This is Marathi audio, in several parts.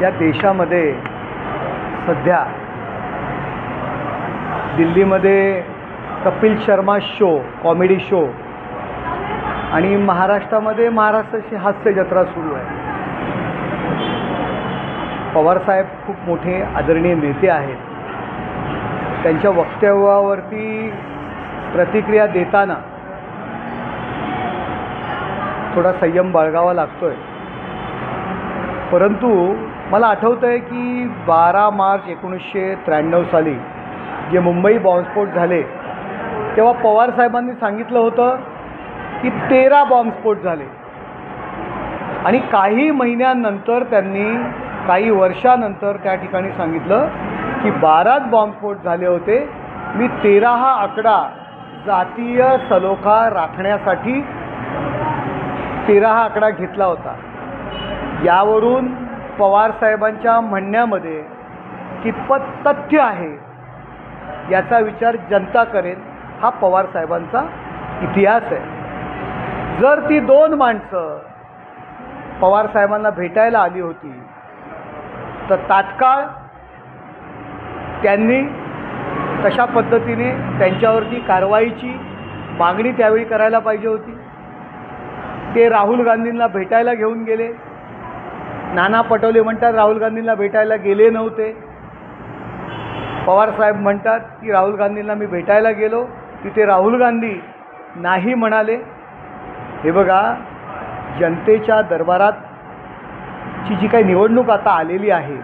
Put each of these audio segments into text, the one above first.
या देशामध्ये सध्या दिल्लीमध्ये Kapil Sharma show, comedy show आणि महाराष्ट्रामध्ये महाराष्ट्राची हास्य जत्रा सुरू आहे. पवारसाहेब खूप मोठे आदरणीय नेते आहेत. त्यांच्या वक्तव्यावरती प्रतिक्रिया देताना थोडा संयम बाळगावा लागतोय. परंतु मला आठवतं आहे की 12 मार्च 1993 साली जे मुंबई बॉम्बस्फोट झाले तेव्हा पवारसाहेबांनी सांगितलं होतं की 13 बॉम्बस्फोट झाले आणि काही महिन्यांनंतर त्यांनी काही वर्षानंतर त्या ठिकाणी सांगितलं की 12च बॉम्बस्फोट झाले होते. मी 13 हा आकडा जातीय सलोखा राखण्यासाठी 13 हा आकडा घेतला होता. यावरून पवारसाहेबांच्या म्हणण्यामध्ये कितपत तथ्य आहे याचा विचार जनता करेल. हा पवारसाहेबांचा इतिहास आहे. जर ती 2 माणसं पवारसाहेबांना भेटायला आली होती तर तात्काळ त्यांनी तशा पद्धतीने त्यांच्यावरती कारवाईची मागणी त्यावेळी करायला पाहिजे होती. ते राहुल गांधींना भेटायला घेऊन गेले. नाना पटोले म्हणतात राहुल गांधींना भेटायला गेले नव्हते. पवारसाहेब म्हणतात की राहुल गांधींना मी भेटायला गेलो, तिथे राहुल गांधी नाही म्हणाले. हे बघा, जनतेच्या दरबारात जी काही निवडणूक आता आलेली आहे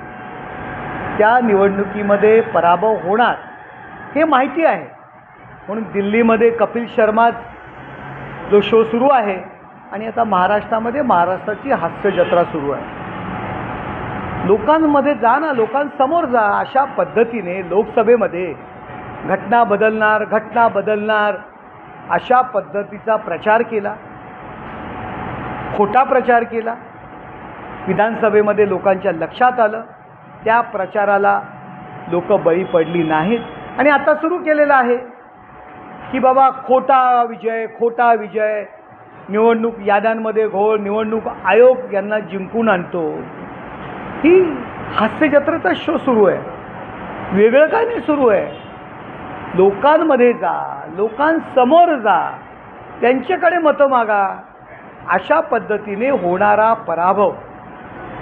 त्या निवडणुकीमध्ये पराभव होणार हे माहिती आहे. म्हणून दिल्लीमध्ये कपिल शर्मा जो शो सुरू आहे आणि आता महाराष्ट्रामध्ये महाराष्ट्राची हास्य जत्रा सुरू आहे. लोकांमध्ये जा ना, लोकांसमोर जा. अशा पद्धतीने लोकसभेमध्ये घटना बदलणार अशा पद्धतीचा प्रचार केला, खोटा प्रचार केला. विधानसभेमध्ये लोकांच्या लक्षात आलं, त्या प्रचाराला लोक बळी पडली नाहीत आणि आता सुरू केलेलं आहे की बाबा खोटा विजय, निवडणूक याद्यांमध्ये घोळ, निवडणूक आयोग यांना जिंकून आणतो. ही हास्यजत्रेचा शो सुरू आहे, वेगळं काय नाही सुरू आहे. लोकांमध्ये जा, लोकांसमोर जा, त्यांच्याकडे मतं मागा. अशा पद्धतीने होणारा पराभव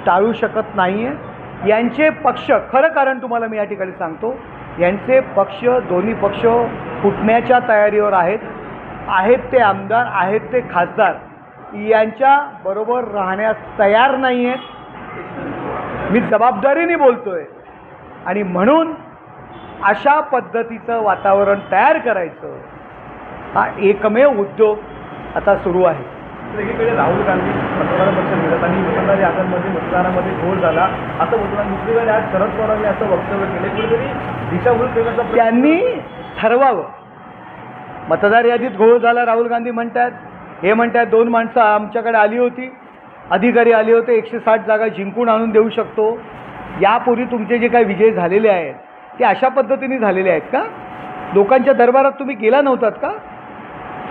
टाळू शकत नाही आहे. यांचे पक्ष, खरं कारण तुम्हाला मी या ठिकाणी सांगतो, यांचे पक्ष, दोन्ही पक्ष फुटण्याच्या तयारीवर आहेत ते आमदार, आहेत ते खासदार यांच्या बरोबर राहण्यास तयार नाही आहेत. मी जबाबदारीने बोलतोय आणि म्हणून अशा पद्धतीचं वातावरण तयार करायचं हा एकमेव उद्योग आता सुरू आहे. एकीकडे राहुल गांधी मतदारांपक्ष मिळत आणि मतदार याद्यांमध्ये मतदारामध्ये घोळ झाला असं बोलताना दुसरीकडे आज शरद पवारांनी असं वक्तव्य केले. कुठेतरी दिशाभूल करण्याचा त्यांनी ठरवावं. मतदार यादीत घोळ झाला राहुल गांधी म्हणतात, हे म्हणतात 2 माणसं आमच्याकडे आली होती, अधिकारी आले होते, 160 जागा जिंकून आणून देऊ शकतो. यापूर्वी तुमचे जे काही विजय झालेले आहेत ते अशा पद्धतीने झालेले आहेत का? लोकांच्या दरबारात तुम्ही गेला नव्हतात का?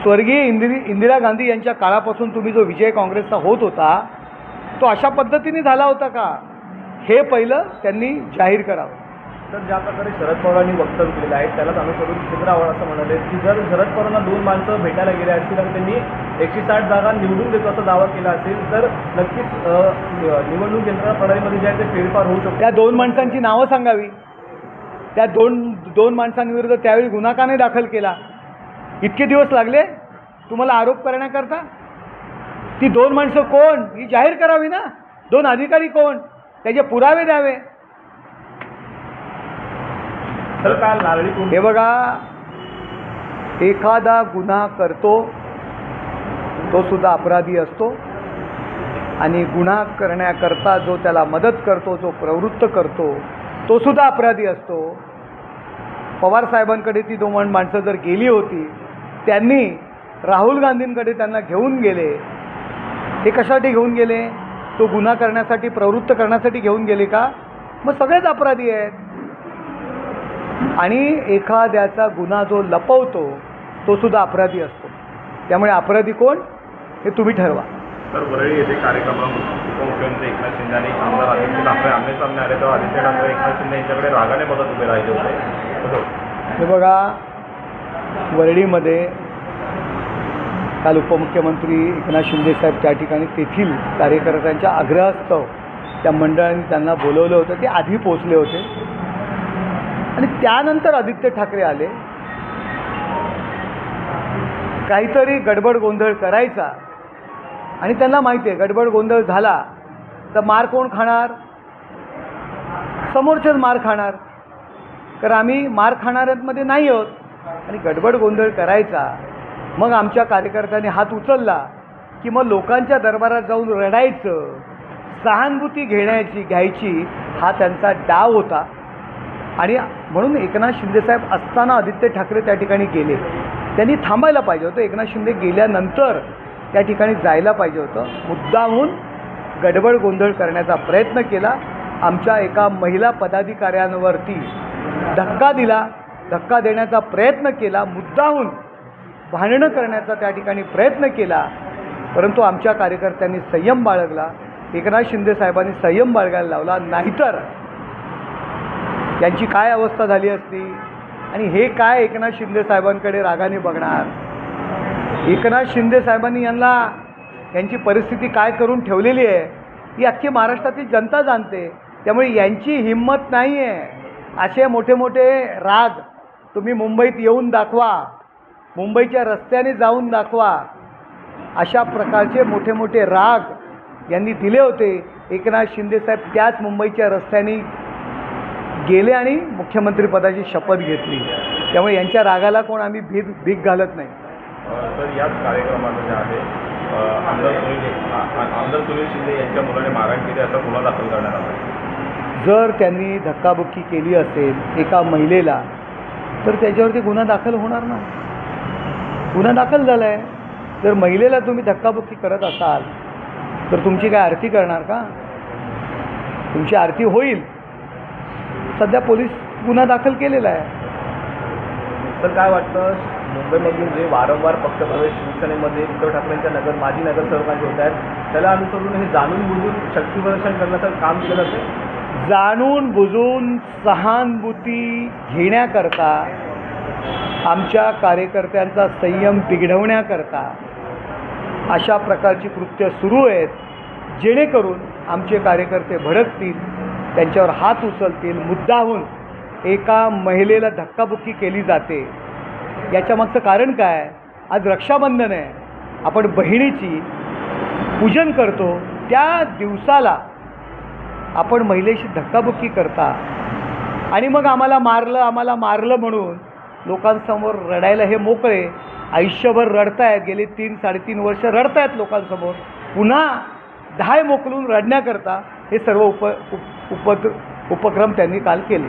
स्वर्गीय इंदिरा गांधी यांच्या काळापासून तुम्ही जो विजय काँग्रेसचा होत होता तो अशा पद्धतीने झाला होता का? हे पहिलं त्यांनी जाहीर करावं. तर ज्या प्रकारे शरद पवारांनी वक्तव्य केलेलं आहे त्यालाच अनुसरून जितेंद्र आव्हाड असं म्हणाले की जर शरद पवारांना 2 माणसं भेटायला गेले असतील आणि त्यांनी 160 जागा निवडून देतो असा दावा केला असेल तर नक्कीच निवडणूक यंत्रणा प्रणालीमध्ये जे आहे ते फेरफार होऊ शकतो. त्या 2 माणसांची नावं सांगावी. त्या दोन माणसांविरुद्ध त्यावेळी गुन्हा का नाही दाखल केला? इतके दिवस लागले तुम्हाला आरोप करण्याकरता? ती 2 माणसं कोण ही जाहीर करावी ना. 2 अधिकारी कोण, त्याचे पुरावे द्यावे. तर काल नारळी हे बघा, एखादा गुन्हा करतो तो सुद्धा अपराधी असतो आणि गुन्हा करण्याकरता जो त्याला मदत करतो, जो प्रवृत्त करतो तो सुद्धा अपराधी असतो. पवारसाहेबांकडे ती 2 माणसं जर गेली होती, त्यांनी राहुल गांधींकडे त्यांना घेऊन गेले. हे कशासाठी घेऊन गेले? तो गुन्हा करण्यासाठी, प्रवृत्त करण्यासाठी घेऊन गेले का? मग सगळेच अपराधी आहेत. आणि एखाद्याचा गुन्हा जो लपवतो तो सुद्धा अपराधी असतो. त्यामुळे अपराधी कोण हे तुम्ही ठरवा. तर वरळी येथे कार्यक्रम उपमुख्यमंत्री एकनाथ शिंदे आणि आमदार आदित्य ठाकरे आमने सामने आले तेव्हा आदित्य ठाकरे एकनाथ शिंदे यांच्याकडे रागाने बघत उभे राहिले होते. हे बघा, वरळीमध्ये काल उपमुख्यमंत्री एकनाथ शिंदेसाहेब त्या ठिकाणी तेथील कार्यकर्त्यांच्या आग्रहास्तव त्या मंडळाने त्यांना बोलवलं होतं. ते आधी पोचले होते आणि त्यानंतर आदित्य ठाकरे आले. काहीतरी गडबड गोंधळ करायचा आणि त्यांना माहिती आहे गडबड गोंधळ झाला तर मार कोण खाणार? समोरचेच मार खाणार. कारण आम्ही मार खाणाऱ्यांमध्ये नाही आहोत आणि गडबड गोंधळ करायचा. मग आमच्या कार्यकर्त्यांनी हात उचलला की मग लोकांच्या दरबारात जाऊन रडायचं, सहानुभूती घ्यायची हा त्यांचा डाव होता. आणि म्हणून एकनाथ शिंदेसाहेब असताना आदित्य ठाकरे त्या ठिकाणी गेले. त्यांनी थांबायला पाहिजे होतं. एकनाथ शिंदे गेल्यानंतर त्या ठिकाणी जायला पाहिजे होतं. मुद्दामून गडबड गोंधळ करण्याचा प्रयत्न केला. आमच्या एका महिला पदाधिकाऱ्यांवरती धक्का दिला, धक्का देण्याचा प्रयत्न केला, मुद्दामून भांडणं करण्याचा त्या ठिकाणी प्रयत्न केला. परंतु आमच्या कार्यकर्त्यांनी संयम बाळगला. एकनाथ शिंदे साहेबांनी संयम बाळगायला लावला. नाहीतर यांची काय अवस्था झाली असती. आणि हे काय एकनाथ शिंदे साहेबांकडे रागाने बघणार. एकनाथ शिंदे साहेबांनी यांची परिस्थिती काय करून ठेवलेली आहे ही अख्खी महाराष्ट्रातील जनता जाणते. त्यामुळे यांची हिंमत नाही आहे. असे मोठे मोठे राग तुम्ही मुंबईत येऊन दाखवा, मुंबईच्या रस्त्याने जाऊन दाखवा. अशा प्रकारचे मोठे मोठे राग यांनी दिले होते. एकनाथ शिंदेसाहेब त्याच मुंबईच्या रस्त्याने गेले आणि मुख्यमंत्रीपदाची शपथ घेतली. त्यामुळे यांच्या रागाला कोण आम्ही भीक घालत नाही. तर याच कार्यक्रमात जे आहे आमदार सुनील शिंदे यांच्या मुलाने मारहाण केली असा गुन्हा दाखल करण्यात आला. जर त्यांनी धक्काबुक्की केली असेल एका महिलेला तर त्याच्यावरती गुन्हा दाखल होणार ना. गुन्हा दाखल झाला आहे. जर महिलेला तुम्ही धक्काबुक्की करत असाल तर तुमची काय आरती करणार का? तुमची आरती होईल. सध्या पोलीस गुन्हा दाखल केलेला आहे. तर काय वाटतं मुंबईमधून जे वारंवार पक्षप्रवेश शिवसेनेमध्ये उद्धव ठाकरेंच्या माजी नगरसेवकांचे होत आहेत त्याला अनुसरून हे जाणून बुजून शक्तीप्रदर्शन करण्याचं काम केलं जाते. जाणून बुजून सहानुभूती घेण्याकरता, आमच्या कार्यकर्त्यांचा संयम बिघडवण्याकरता अशा प्रकारची कृत्य सुरू आहेत. जेणेकरून आमचे कार्यकर्ते भडकतील, त्यांच्यावर हात उचलतील. मुद्दाहून एका महिलेला धक्काबुक्की केली जाते. याच्यामागचं कारण काय? आज रक्षाबंधन आहे. आपण बहिणीची पूजन करतो. त्या दिवसाला आपण महिलेशी धक्काबुक्की करता आणि मग आम्हाला मारलं म्हणून लोकांसमोर रडायला हे मोकळे. आयुष्यभर रडतायत, गेली 3-3.5 वर्ष रडतायत लोकांसमोर. पुन्हा धाय मोकलून रडण्याकरता हे सर्व उपक्रम त्यांनी काल केले.